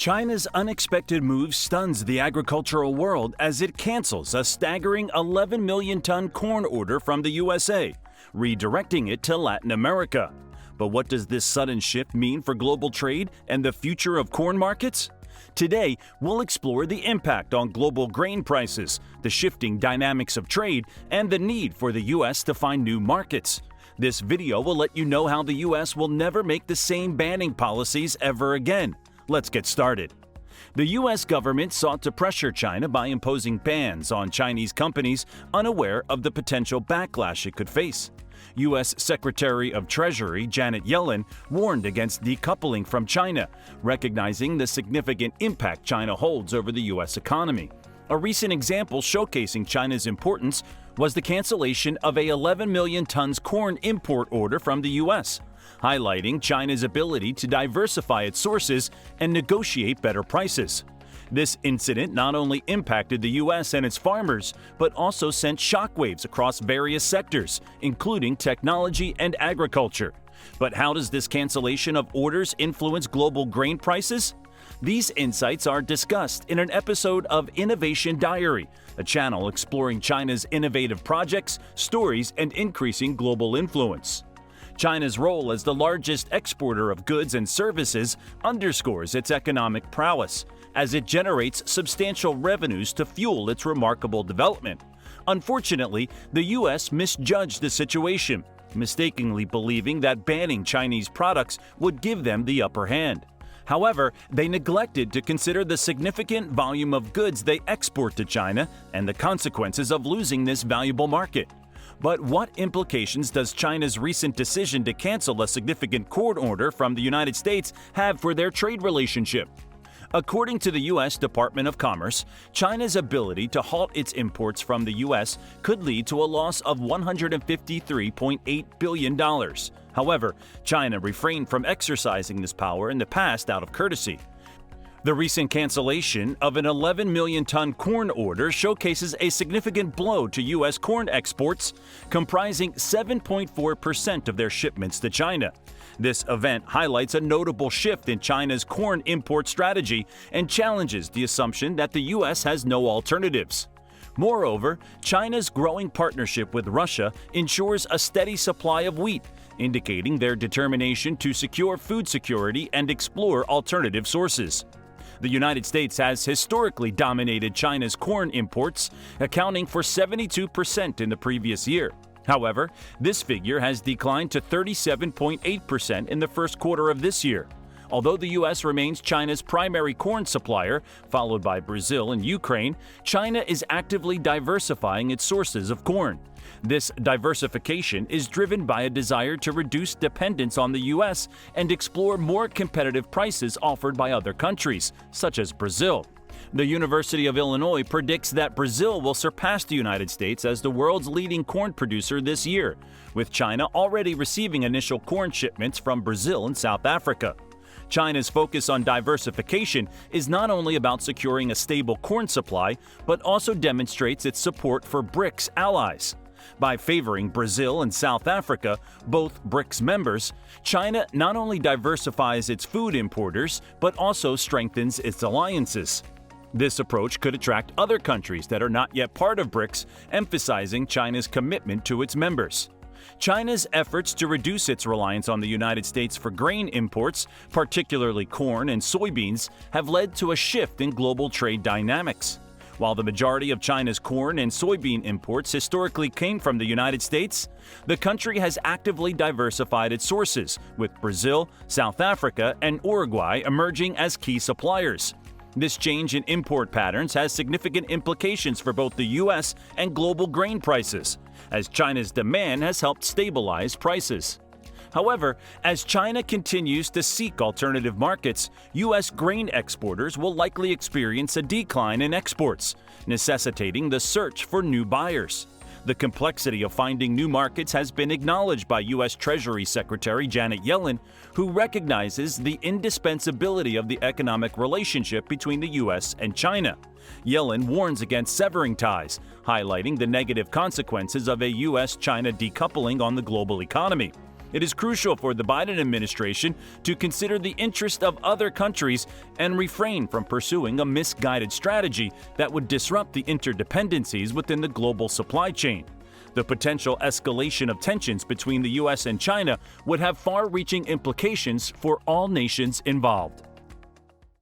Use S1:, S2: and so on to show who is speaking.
S1: China's unexpected move stuns the agricultural world as it cancels a staggering 11 million ton corn order from the USA, redirecting it to Latin America. But what does this sudden shift mean for global trade and the future of corn markets? Today, we'll explore the impact on global grain prices, the shifting dynamics of trade, and the need for the U.S. to find new markets. This video will let you know how the U.S. will never make the same banning policies ever again. Let's get started. The U.S. government sought to pressure China by imposing bans on Chinese companies unaware of the potential backlash it could face. U.S. Secretary of Treasury Janet Yellen warned against decoupling from China, recognizing the significant impact China holds over the U.S. economy. A recent example showcasing China's importance was the cancellation of a 11 million tons corn import order from the U.S., highlighting China's ability to diversify its sources and negotiate better prices. This incident not only impacted the U.S. and its farmers, but also sent shockwaves across various sectors, including technology and agriculture. But how does this cancellation of orders influence global grain prices? These insights are discussed in an episode of Innovation Diary, a channel exploring China's innovative projects, stories, and increasing global influence. China's role as the largest exporter of goods and services underscores its economic prowess, as it generates substantial revenues to fuel its remarkable development. Unfortunately, the U.S. misjudged the situation, mistakenly believing that banning Chinese products would give them the upper hand. However, they neglected to consider the significant volume of goods they export to China and the consequences of losing this valuable market. But what implications does China's recent decision to cancel a significant corn order from the United States have for their trade relationship? According to the U.S. Department of Commerce, China's ability to halt its imports from the U.S. could lead to a loss of $153.8 billion. However, China refrained from exercising this power in the past out of courtesy. The recent cancellation of an 11 million ton corn order showcases a significant blow to U.S. corn exports, comprising 7.4% of their shipments to China. This event highlights a notable shift in China's corn import strategy and challenges the assumption that the U.S. has no alternatives. Moreover, China's growing partnership with Russia ensures a steady supply of wheat, indicating their determination to secure food security and explore alternative sources. The United States has historically dominated China's corn imports, accounting for 72% in the previous year. However, this figure has declined to 37.8% in the first quarter of this year. Although the U.S. remains China's primary corn supplier, followed by Brazil and Ukraine, China is actively diversifying its sources of corn. This diversification is driven by a desire to reduce dependence on the U.S. and explore more competitive prices offered by other countries, such as Brazil. The University of Illinois predicts that Brazil will surpass the United States as the world's leading corn producer this year, with China already receiving initial corn shipments from Brazil and South Africa. China's focus on diversification is not only about securing a stable corn supply, but also demonstrates its support for BRICS allies. By favoring Brazil and South Africa, both BRICS members, China not only diversifies its food importers, but also strengthens its alliances. This approach could attract other countries that are not yet part of BRICS, emphasizing China's commitment to its members. China's efforts to reduce its reliance on the United States for grain imports, particularly corn and soybeans, have led to a shift in global trade dynamics. While the majority of China's corn and soybean imports historically came from the United States, the country has actively diversified its sources, with Brazil, South Africa, and Uruguay emerging as key suppliers. This change in import patterns has significant implications for both the U.S. and global grain prices, as China's demand has helped stabilize prices. However, as China continues to seek alternative markets, U.S. grain exporters will likely experience a decline in exports, necessitating the search for new buyers. The complexity of finding new markets has been acknowledged by U.S. Treasury Secretary Janet Yellen, who recognizes the indispensability of the economic relationship between the U.S. and China. Yellen warns against severing ties, highlighting the negative consequences of a U.S.-China decoupling on the global economy. It is crucial for the Biden administration to consider the interest of other countries and refrain from pursuing a misguided strategy that would disrupt the interdependencies within the global supply chain. The potential escalation of tensions between the U.S. and China would have far-reaching implications for all nations involved.